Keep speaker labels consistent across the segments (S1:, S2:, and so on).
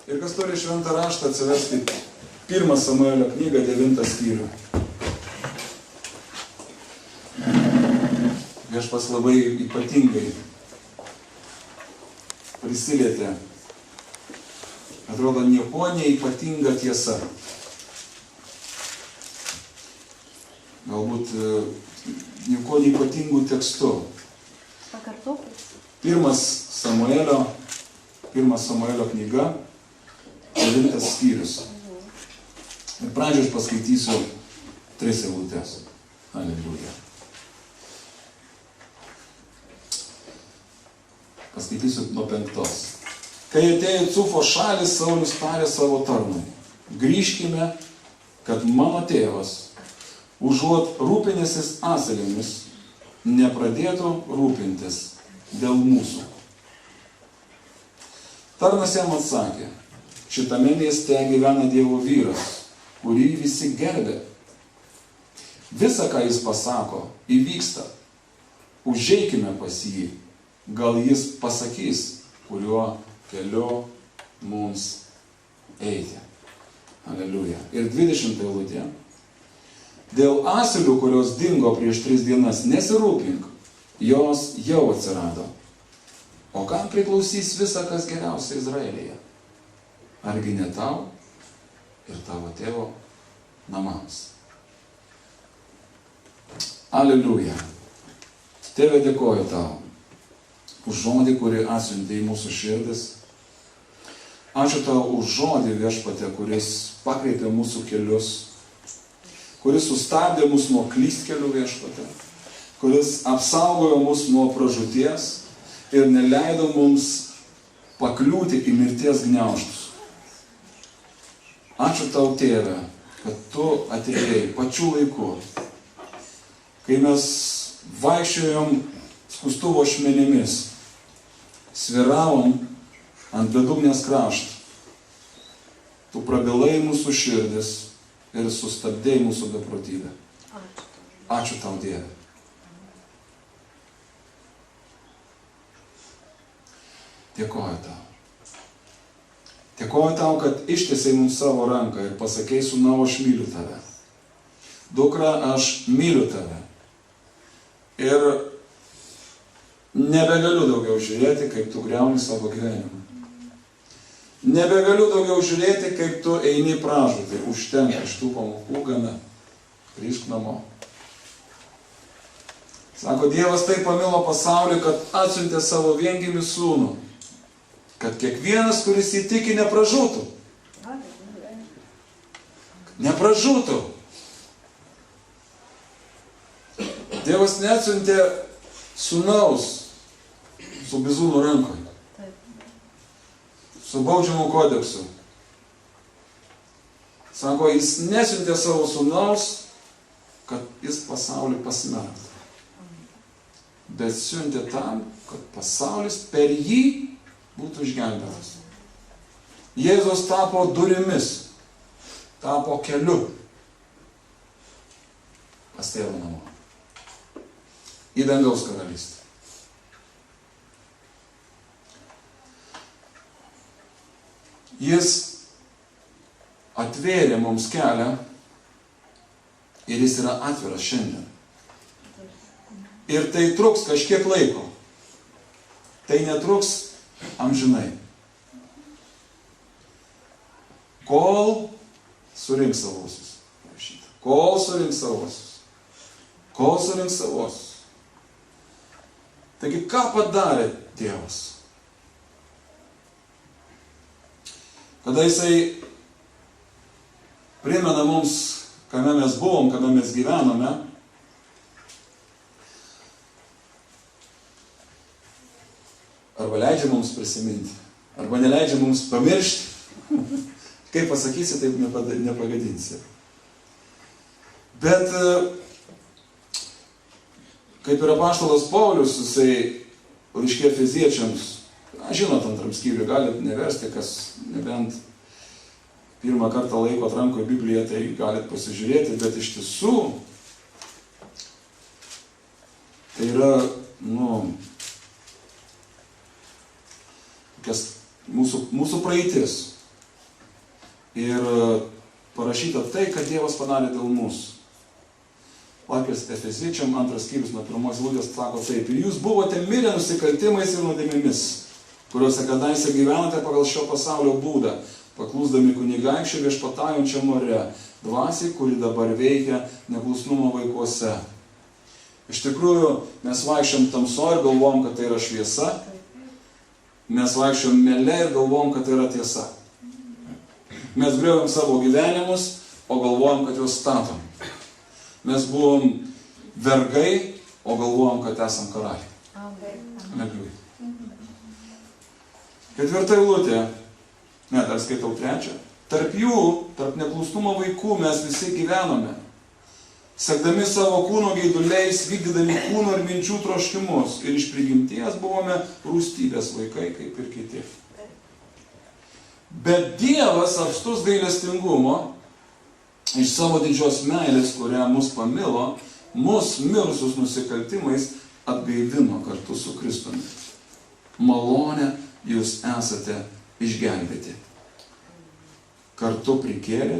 S1: Ir kas turi šventą raštą, atsiversti 1 Samuelio knygą 9 skyrių. Viešpats labai ypatingai prisilietė. Atrodo, nieko neypatinga tiesa. Galbūt nieko neypatingų tekstų.
S2: Pakartokit.
S1: 1 Samuelio knyga, 9 skyrius. Ir pradžioj aš paskaitysiu 3 eilutes. Aleliuja. Paskaitysiu nuo 5. Kai atėjo Cufo šalis, Saulius tarė savo tarnui: grįžkime, kad mano tėvas, užuot rūpinęsis asilėmis, nepradėtų rūpintis dėl mūsų. Tarnas jam atsakė: šitame mieste gyvena Dievo vyras, kurį visi gerbė. Visa, ką jis pasako, įvyksta. Užeikime pas jį, gal jis pasakys, kuriuo keliu mums eiti. Aleliuja. Ir 20 eilutė. Dėl asilių, kurios dingo prieš 3 dienas, nesirūpink, jos jau atsirado. O kam priklausys visa, kas geriausia Izraelyje? Argi ne tau ir tavo tėvo namams? Aleliuja. Tėve, dėkoju tau už žodį, kurį atsiuntė į mūsų širdis. Ačiū tau už žodį, Viešpatie, kuris pakreipė mūsų kelius, kuris sustabdė mus nuo klystkelių, Viešpatie, kuris apsaugojo mus nuo pražūties ir neleido mums pakliūti į mirties gniaužtus. Ačiū tau, Tėve, kad tu atėjai pačiu laiku, kai mes vaikščiojom skustuvo ašmenimis, sviravom ant bedugnės krašto. Tu prabilai mūsų širdis ir sustabdėjai mūsų beprotybę. Ačiū tau, Dieve. Dėkoju tau. Dėkoju tau, kad ištiesei mums savo ranką ir pasakei: sūnau, aš myliu tave. Dukra, aš myliu tave. Ir nebegaliu daugiau žiūrėti, kaip tu griauni savo gyvenimą. Nebegaliu daugiau žiūrėti, kaip tu eini pražūtį. Užtenka iš tų pamokų gana. Grįžk namo. Sako, Dievas taip pamilo pasaulį, kad atsiuntė savo viengimį sūnų, kad kiekvienas, kuris įtiki, nepražūtų. Nepražūtų. Dievas neatsiuntė sūnaus su bizūnų rankoje, su baudžiamu kodeksu. Sako, jis nesiuntė savo sūnaus, kad jis pasaulį pasmerktų, bet siuntė tam, kad pasaulis per jį būtų išgelbėtas. Jėzus tapo durimis, tapo keliu pas tėvą namo, į dangaus karalystę. Jis atvėrė mums kelią ir jis yra atviras šiandien. Ir tai truks kažkiek laiko. Tai netruks amžinai. Kol surinks savosius. Kol surinks savosius. Kol surinks savosius. Taigi, ką padarė Dievas? Kada jisai primena mums, kame mes buvom, kada mes gyvenome, arba leidžia mums prisiminti, arba neleidžia mums pamiršti, kaip pasakysi, taip nepagadinsi. Bet kaip ir apaštalas Paulius, jisai laiške Efeziečiams, žinot, antram skyriui galit neversti, kas nebent pirmą kartą laiko atrankoje Bibliją, tai galit pasižiūrėti, bet iš tiesų tai yra, mūsų praeitis. Ir parašyta tai, kad Dievas padarė dėl mūsų. Laiškas Efeziečiam 2 skyrius nuo 1 eilutės sako taip: ir jūs buvote mirę nusikaltimais ir nuodėmėmis, kuriuose kadaise gyvenote pagal šio pasaulio būdą, paklusdami kunigaikščiui viešpataujančiam ore, dvasiai, kuri dabar veikia neklusnumo vaikuose. Iš tikrųjų, mes vaikščiom tamsoje ir galvom, kad tai yra šviesa, mes vaikščiom mele ir galvom, kad tai yra tiesa. Mes griovėm savo gyvenimus, o galvojom, kad juos statom. Mes buvom vergai, o galvojom, kad esam karaliai. Aleluja. 4 eilutė, dar skaitau 3. Tarp jų, tarp neklusnumo vaikų mes visi gyvenome, sekdami savo kūno geiduliais, vykdydami kūno ir minčių troškimus, ir iš prigimties buvome rūstybės vaikai, kaip ir kiti. Bet Dievas apstus gailestingumo, iš savo didžios meilės, kurią mus pamilo, mus mirusius nusikaltimais atgaivino kartu su Kristumi. Malonę jūs esate išgelbėti. Kartu prikėlė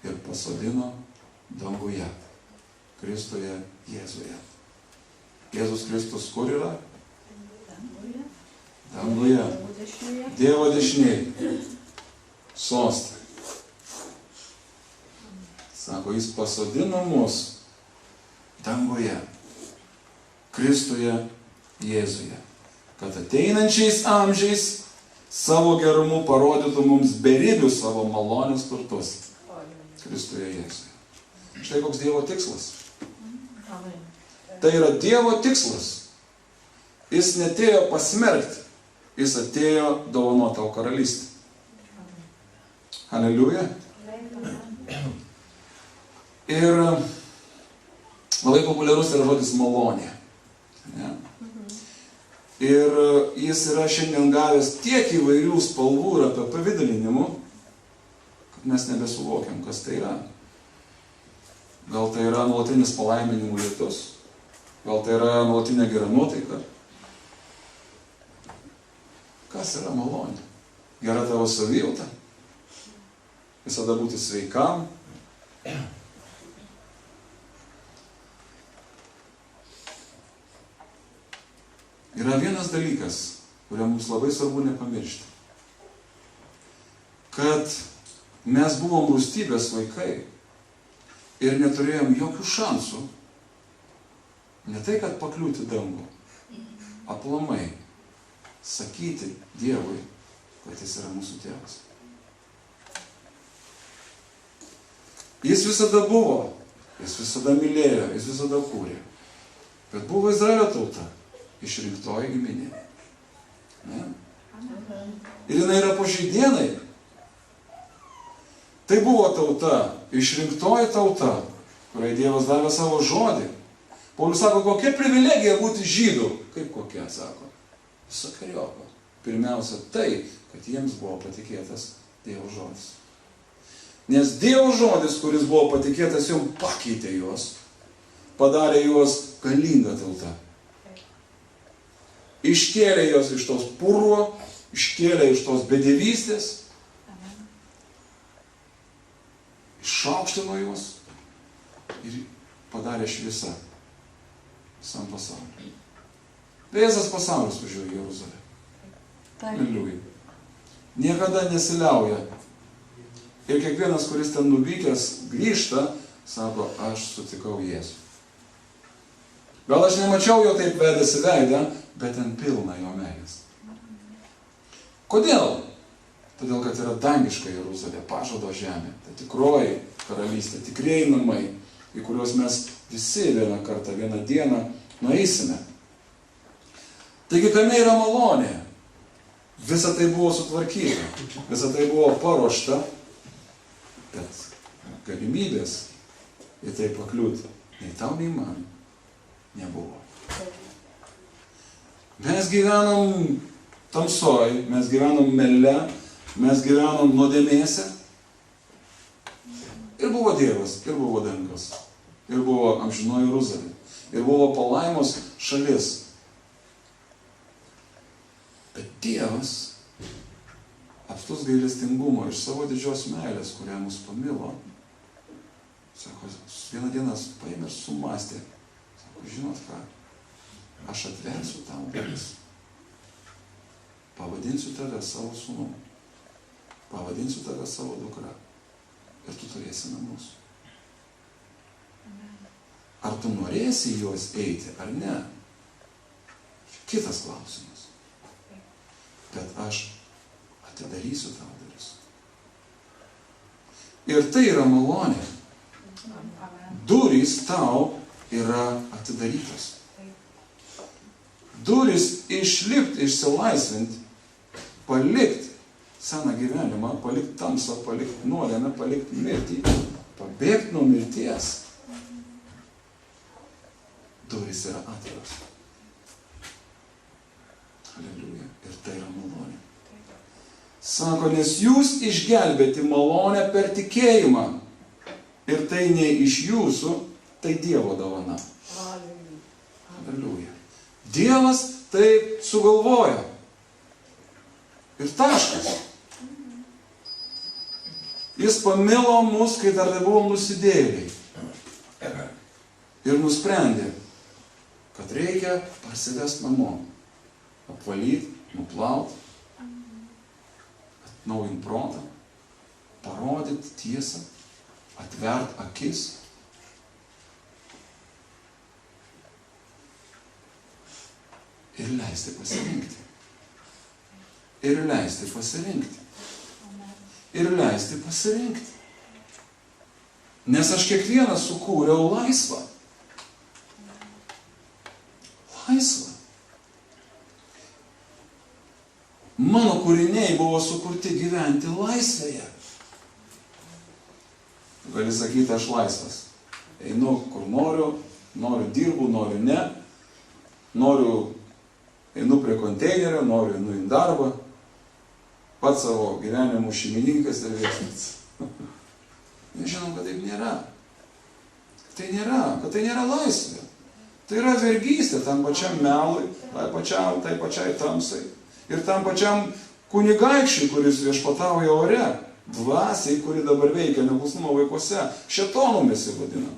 S1: ir pasodino danguje, Kristuje Jėzuje. Jėzus Kristus kur yra? Danguje. Dievo dešinėje. Soste. Sako, jis pasodino mus danguje, Kristuje Jėzuje, kad ateinančiais amžiais savo gerumu parodytų mums beribius savo malonės turtus. Kristuje Jėzuje. Štai koks Dievo tikslas. Tai yra Dievo tikslas. Jis netėjo pasmerkti, jis atėjo dovanoti tau karalystę. Aleliuja. Ir labai populiarus yra žodis malonė. Ne? Ir jis yra šiandien gavęs tiek įvairių spalvų ir apie pavidalinimų, kad mes nebesuvokiam, kas tai yra. Gal tai yra nuolatinis palaiminimų lietus, gal tai yra nuolatinė gera nuotaika. Kas yra malonė? Gera tavo savijauta? Visada būti sveikam. Yra vienas dalykas, kurią mums labai svarbu nepamiršti. Kad mes buvom rūstybės vaikai ir neturėjom jokių šansų, ne tai, kad pakliūti dangų, aplamai sakyti Dievui, kad jis yra mūsų tėvas. Jis visada buvo, jis visada mylėjo, jis visada kūrė. Bet buvo Izraelio tauta, išrinktoji giminė. Ne? Ir jinai yra po šiai dienai. Tai buvo tauta, išrinktoji tauta, kuriai Dievas davė savo žodį. Paulius sako, kokia privilegija būti žydų. Kaip kokia, sako? Visokeriopą. Pirmiausia tai, kad jiems buvo patikėtas Dievo žodis. Nes Dievo žodis, kuris buvo patikėtas, jau pakeitė juos, padarė juos galingą tautą. Iškėlė juos iš tos purvo, iškėlė iš tos bedevystės, išaukštino juos ir padarė šviesą visam pasauliu. Visas pasaulis važiuoja į Jeruzalę. Aliuja. Niekada nesiliauja. Ir kiekvienas, kuris ten nuvykęs, grįžta, sako, aš sutikau Jėzų. Gal aš nemačiau jo taip vedęs į veidą, bet ten pilna jo meilės. Kodėl? Todėl, kad yra dangiška Jeruzalė, pažado žemė, tai tikroji karalystė, tikrieji namai, į kuriuos mes visi vieną kartą, vieną dieną nueisime. Taigi, kame yra malonė? Visa tai buvo sutvarkyta, visa tai buvo paruošta, bet galimybės į tai pakliūti nei tau, nei man nebuvo. Mes gyvenom tamsoj, mes gyvenom mele, mes gyvenom nuodėmėse. Ir buvo Dievas, ir buvo dangus, ir buvo amžinoji Jeruzalė, ir buvo palaimos šalis. Bet Dievas apstus gailestingumo iš savo didžios meilės, kurią mus pamilo. Sako, vieną dieną paėmė ir sumastė. Sako, žinot ką, aš atversiu tau duris. Pavadinsiu tave savo sūnum. Pavadinsiu tave savo dukra. Ir tu turėsi namus. Ar tu norėsi juos eiti, ar ne? Kitas klausimas. Bet aš atidarysiu tau duris. Ir tai yra malonė. Durys tau yra atidarytos. Durys išlipti, išsilaisvinti, palikti seną gyvenimą, palikti tamsą, palikti nuodėmę, palikti mirtį, pabėgti nuo mirties. Durys yra atviros. Aleliuja. Ir tai yra malonė. Sako, nes jūs išgelbėti malonę per tikėjimą. Ir tai ne iš jūsų, tai Dievo dovana. Aleliuja. Dievas taip sugalvojo. Ir taškas. Jis pamilo mus, kai dar buvom nusidėjėliai. Ir nusprendė, kad reikia parsivest namo. Apvalyti, nuplauti, atnaujinti protą, parodyti tiesą, atvert akis. Ir leisti pasirinkti. Ir leisti pasirinkti. Ir leisti pasirinkti. Nes aš kiekvieną sukūriau laisvą. Laisvą. Mano kūriniai buvo sukurti gyventi laisvėje. Gali sakyti, aš laisvas. Einu kur noriu, dirbu, noriu ne. Einu prie konteinerio, einu į darbą. Pats savo gyvenimo šeimininkas ir viešpats. Nežinom, kad taip nėra. Kad tai nėra laisvė. Tai yra vergystė tam pačiam melui, tai pačiai tamsai. Ir tam pačiam kunigaikščiui, kuris viešpatauja ore, dvasiai, kuri dabar veikia neklusnumo vaikuose, šėtonu mes jį vadinam.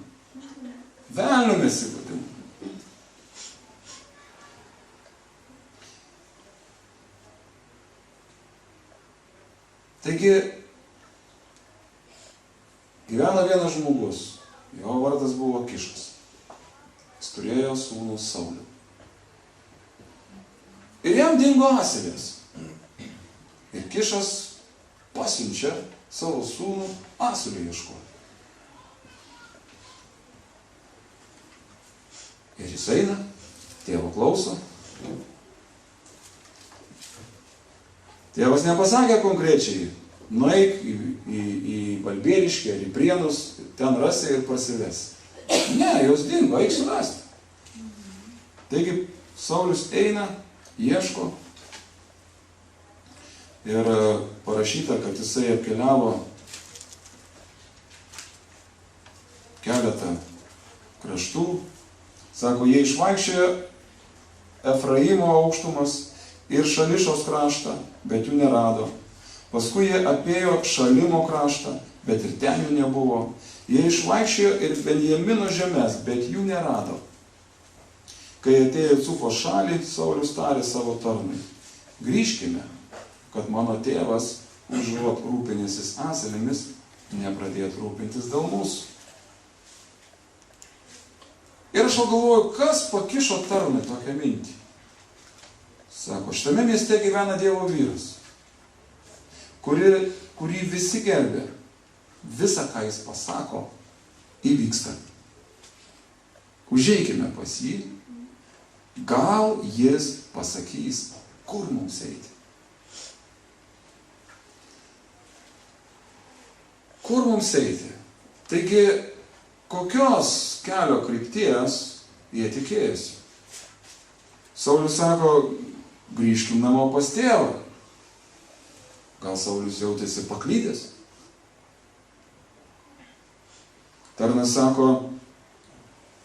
S1: Velniu mes jį vadinam. Taigi, gyvena vienas žmogus, jo vardas buvo Kišas. Jis turėjo sūnų Saulį. Ir jam dingo asilės. Ir Kišas pasiunčia savo sūnų asilį ieškoti. Ir jis eina, tėvo klauso. Tėvas nepasakė konkrečiai, nueik į Balbieriškį ar į Prienus, ten rasi ir parsives. Ne, jos dingo, eik surasti. Taigi Saulius eina, ieško ir parašyta, kad jisai apkeliavo keletą kraštų. Sako, jie išvaikščiojo Efraimo aukštumas ir Šališos kraštą, bet jų nerado. Paskui jie apėjo Šalimo kraštą, bet ir ten jų nebuvo. Jie išvaikščiojo ir Benjamino žemės, bet jų nerado. Kai atėjo Cufo šalį, Saulius tarė savo tarnui, grįžkime, kad mano tėvas, užuot rūpinęsis asilėmis, nepradėtų rūpintis dėl mūsų. Ir aš galvoju, kas pakišo tarnui tokią mintį? Sako, šitame mieste gyvena Dievo vyras, kurį visi gerbė. Visa, ką jis pasako, įvyksta. Užeikime pas jį. Gal jis pasakys, kur mums eiti. Kur mums eiti? Taigi, kokios kelio krypties jie tikėjosi? Saulius sako, grįžkim namo pas tėvą. Gal Saulius jautėsi paklydęs? Tarnas sako,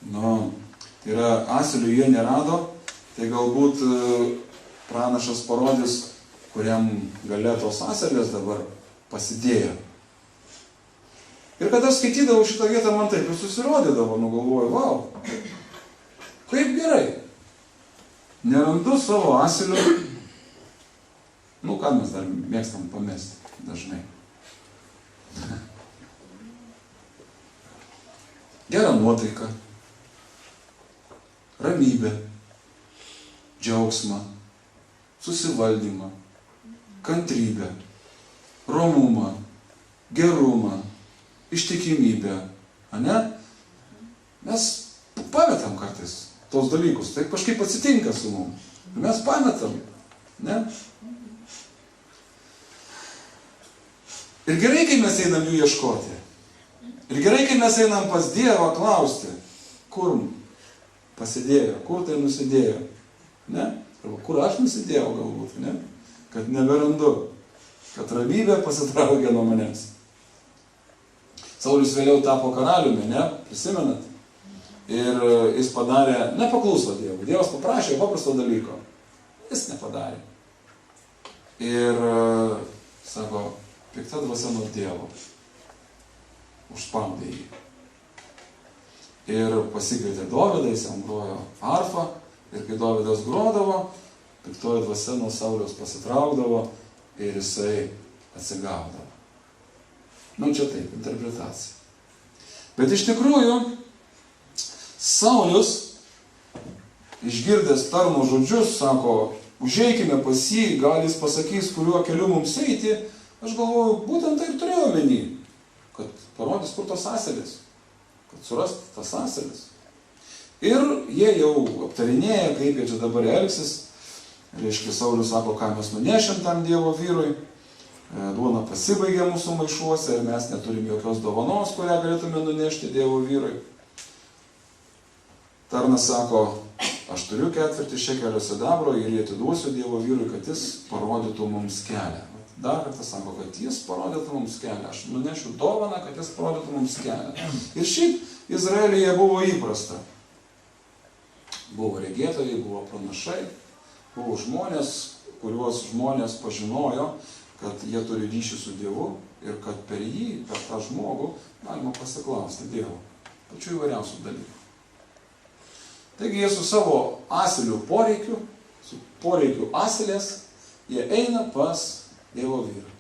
S1: tai yra asilių jie nerado, tai galbūt pranašas parodys, kuriam gale tos asilės dabar pasidėjo. Ir kada skaitydavau šitą vietą, man taip ir susirodydavo, galvoju, vau, kaip gerai. Nerandu savo asilio, ką mes dar mėgstam pamesti dažnai. Gera nuotaika, ramybė, džiaugsmą, susivaldymą, kantrybę, romumą, gerumą, ištikimybę, ane? Mes pametam kartais tos dalykus, tai kažkaip atsitinka su mums. Mes pametam, ne? Ir gerai, kai mes einam jų ieškoti. Ir gerai, kai mes einam pas Dievą klausti, kur pasidėjo, kur tai nusidėjo, ne? Arba kur aš nusidėjau galbūt, ne? Kad neberandu, kad ramybė pasitraukė nuo manęs. Saulius vėliau tapo karaliumi, ne? Prisimenat? Ir jis padarė, nepakluso Dievui. Dievas paprašė paprasto dalyko. Jis nepadarė. Ir sako, pikta dvasia nuo Dievo. Užspaudė jį. Ir pasikvietė Dovydą, jis jam grojo arfą. Ir kai Dovydas grodavo, piktoji dvasia nuo Sauliaus pasitraukdavo ir jisai atsigaudavo. Čia taip, interpretacija. Bet iš tikrųjų, Saulius, išgirdęs tarno žodžius, sako, užeikime pas jį, gal jis pasakys, kuriuo keliu mums eiti. Aš galvoju, būtent tai ir turėjau omeny, kad parodys, kur tos asilės, kad surast tas asilės. Ir jie jau aptarinėja, kaip jie čia dabar elgsis. Reiškia, Saulius sako, ką mes nunešim tam Dievo vyrui. Duona pasibaigė mūsų maišuose ir mes neturim jokios dovanos, kurią galėtume nunešti Dievo vyrui. Tarnas sako, aš turiu 4 šekelio sidabro ir jį atiduosiu Dievo vyrui, kad jis parodytų mums kelią. Dar kartą sako, kad jis parodytų mums kelią. Aš nunešiu dovaną, kad jis parodytų mums kelią. Ir šiaip Izraelyje buvo įprasta. Buvo regėtojai, buvo pranašai, buvo žmonės, kuriuos žmonės pažinojo, kad jie turi ryšį su Dievu ir kad per jį, per tą žmogų, galima pasiklausti Dievo. Pačių įvairiausių dalykų. Taigi jie su savo asilių poreikiu, su poreikiu asilės, jie eina pas Dievo vyrą.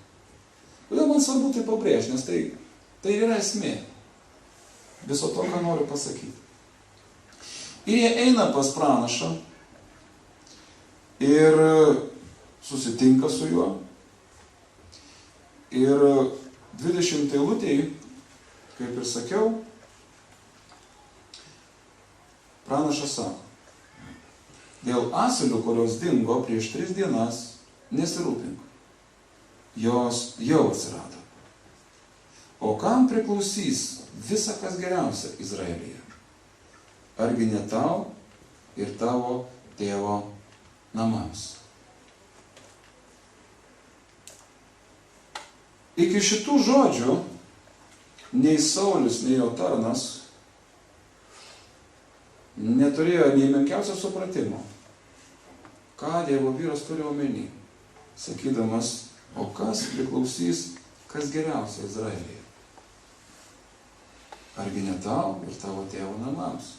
S1: Kodėl man svarbu tai pabrėžti, nes tai yra esmė viso to, ką noriu pasakyti. Ir jie eina pas pranašą ir susitinka su juo. Ir 20 eilutėje, kaip ir sakiau, pranašas sako, dėl asilių, kurios dingo prieš 3 dienas, nesirūpink. Jos jau atsirado. O kam priklausys visa, kas geriausia Izraelyje? Argi ne tau ir tavo tėvo namams? Iki šitų žodžių nei Saulius, nei jo tarnas neturėjo nei menkiausio supratimo, ką Dievo vyras turi omeny, sakydamas, o kas priklausys, kas geriausia Izraelyje? Argi ne tau ir tavo tėvo namams?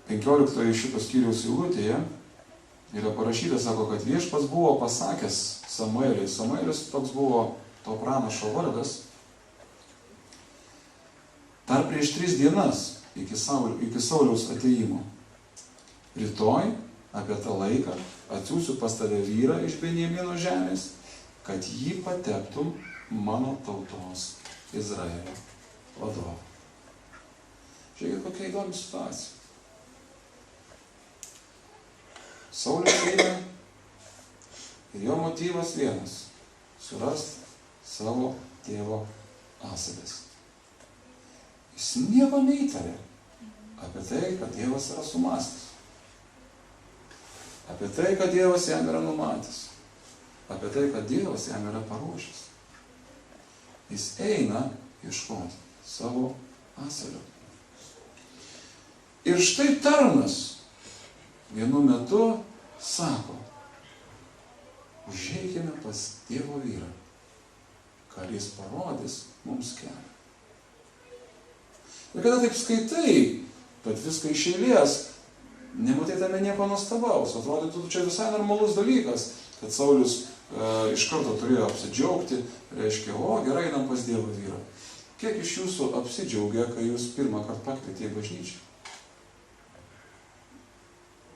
S1: Penkioliktoje šito skyriaus eilutėje yra parašyta, sako, kad viešpats buvo pasakęs Samueliui. Samuelis toks buvo to pranašo vardas. Dar prieš 3 dienas iki Sauliaus atėjimo. Rytoj apie tą laiką atsiųsiu pas tave vyrą iš Benjamino žemės, kad jį pateptum mano tautos Izraelio vadovu. Žiūrėkit, kokia įdomi situacija. Saulius eina ir jo motyvas vienas – surast savo tėvo asilės. Jis nieko neįtarė apie tai, kad Dievas yra sumastęs. Apie tai, kad Dievas jam yra numatęs. Apie tai, kad Dievas jam yra paruošęs. Jis eina ieškoti savo asilio. Ir štai tarnas vienu metu sako, užeikime pas Dievo vyrą, kad jis parodys mums kelią. Ir kada taip skaitai, bet viską iš eilės, nematai tame nieko nuostabaus. Atrodytų, čia visai normalus dalykas, kad Saulius iš karto turėjo apsidžiaugti, reiškia, o gerai, einam pas Dievo vyrą. Kiek iš jūsų apsidžiaugia, kai jūs pirmą kartą pakvietė į bažnyčią?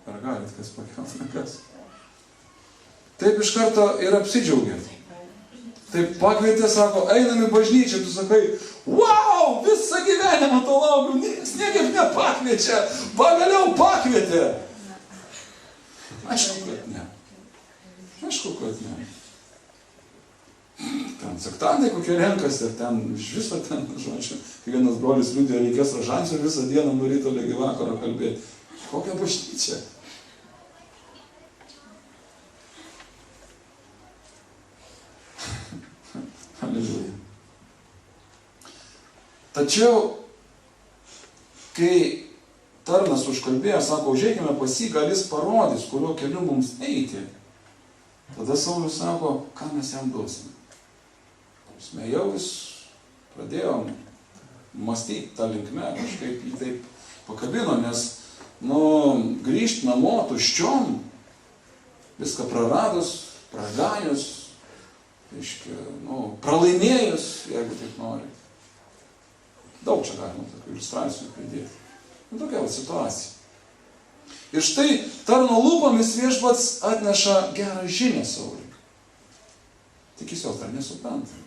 S1: Ar galit kas pakelt rankas? Taip iš karto ir apsidžiaugia. Taip pakvietė, sako, einam į bažnyčią, tu sakai, wow, visą gyvenimą to laukiu, niekas niekaip nepakviečia, pagaliau pakvietė. Aišku, kad ne. Aišku, kad ne. Ten sektadienį kokie renkasi, ir ten iš viso ten, žodžiu, kai vienas brolis liūdėjo, reikės rožančių ir visą dieną nuo ryto ligi vakaro kalbėti. Kokia bažnyčia? Halleluja. Tačiau, kai tarnas užkalbėjo, sako, užeikime pas jį, gal jis parodys, kuriuo keliu mums eiti. Tada Saulius sako, ką mes jam duosime. Jau vis pradėjom mąstyti tą linkmę, kažkaip jį taip pakabino, nes, grįžti namo tuščiom, viską praradus, praganius, pralaimėjus, jeigu taip nori. Daug čia galima tokių iliustracijų pridėti. Tokia situacija. Ir štai tarno lūpomis viešpats atneša gerą žinią Sauliui. Tik jis jos dar nesupranta.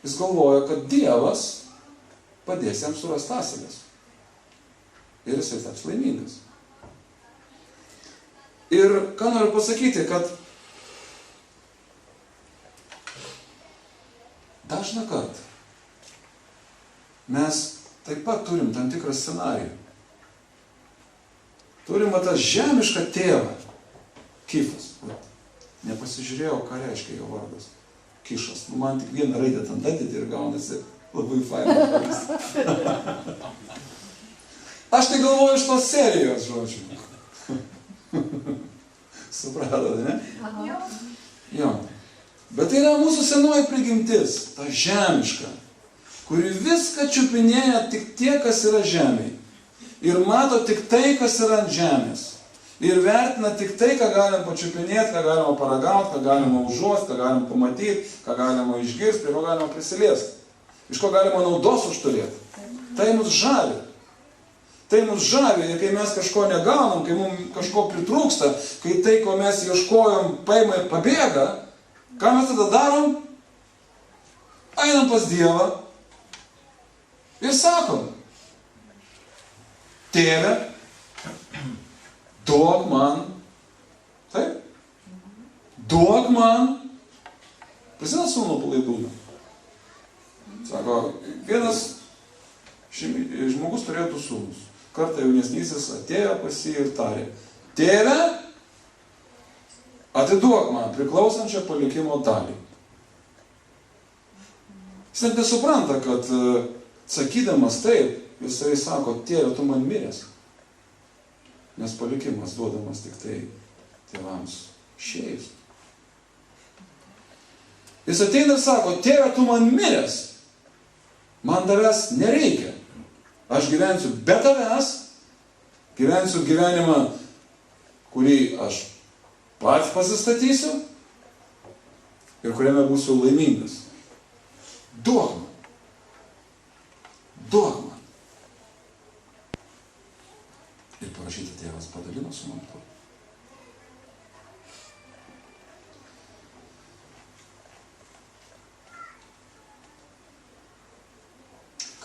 S1: Jis galvoja, kad Dievas padės jam surasti asilės. Ir jisai taps laimingas. Ir ką noriu pasakyti, kad dažną kartą mes taip pat turim tam tikrą scenarijų. Turim tą žemišką tėvą, Kifas. Nepasižiūrėjau, ką reiškia jo vardas. Kišas. Man tik vieną raidę ten dadėti ir gaunasi labai fainas. Aš tai galvoju iš tos serijos, žodžiu. Supratote, ne? Jo. Bet tai yra mūsų senoji prigimtis, ta žemiška, kuri viską čiupinėja tik tie, kas yra žemėje. Ir mato tik tai, kas yra ant žemės. Ir vertina tik tai, ką galim pačiupinėti, ką galima paragauti, ką galima užuosti, ką galima pamatyti, ką galima išgirsti, prie ko galima prisiliesti. Iš ko galima naudos užturėti. Tai mus žavi. Tai mus žavi, ir kai mes kažko negaunam, kai mums kažko pritrūksta, kai tai, ko mes ieškojom, paima ir pabėga, ką mes tada darom? Einam pas Dievą ir sakom, Tėve, duok man, taip, duok man, prisimena sūnų palaidūną. Sako, vienas žmogus turėjo du sūnus. Kartą jaunesnysis atėjo pas jį ir tarė, Tėve, atiduok man priklausančią palikimo dalį. Jis net nesupranta, kad sakydamas taip, jisai sako, Tėve, tu man miręs. Nes palikimas duodamas tik tai tėvams išėjus. Jis ateina ir sako, Tėve, tu man miręs. Man tavęs nereikia. Aš gyvensiu be tavęs, gyvensiu gyvenimą, kurį aš pats pasistatysiu ir kuriame būsiu laimingas. Duok man. Duok man. Ir parašyta, tėvas padalino su man to.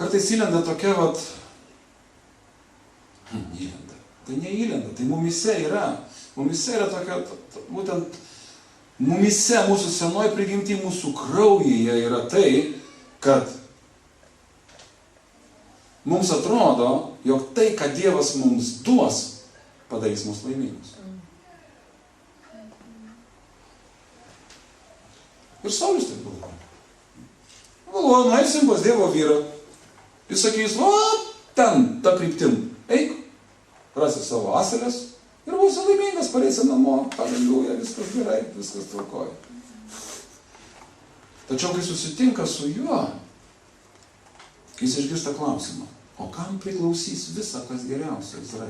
S1: Kartais įlenda tokia įlenda. Tai neįlenda, tai mumise yra. Mumise yra tokia, būtent mumise, mūsų senoji prigimti, mūsų kraujyje yra tai, kad mums atrodo, jog tai, ką Dievas mums duos, padarys mus laimingus. Ir Saulius taip galvoja. Galvoja, nueisim pas Dievo vyrą. Jis sakys, ten, ta kryptim, eik, rasi savo asilės ir būsi laimingas, pareisi namo, halleluja, viskas gerai, viskas tvarkoja. Tačiau, kai susitinka su juo, jis išgirsta klausimą, o kam priklausys visa, kas geriausia Izraeliui?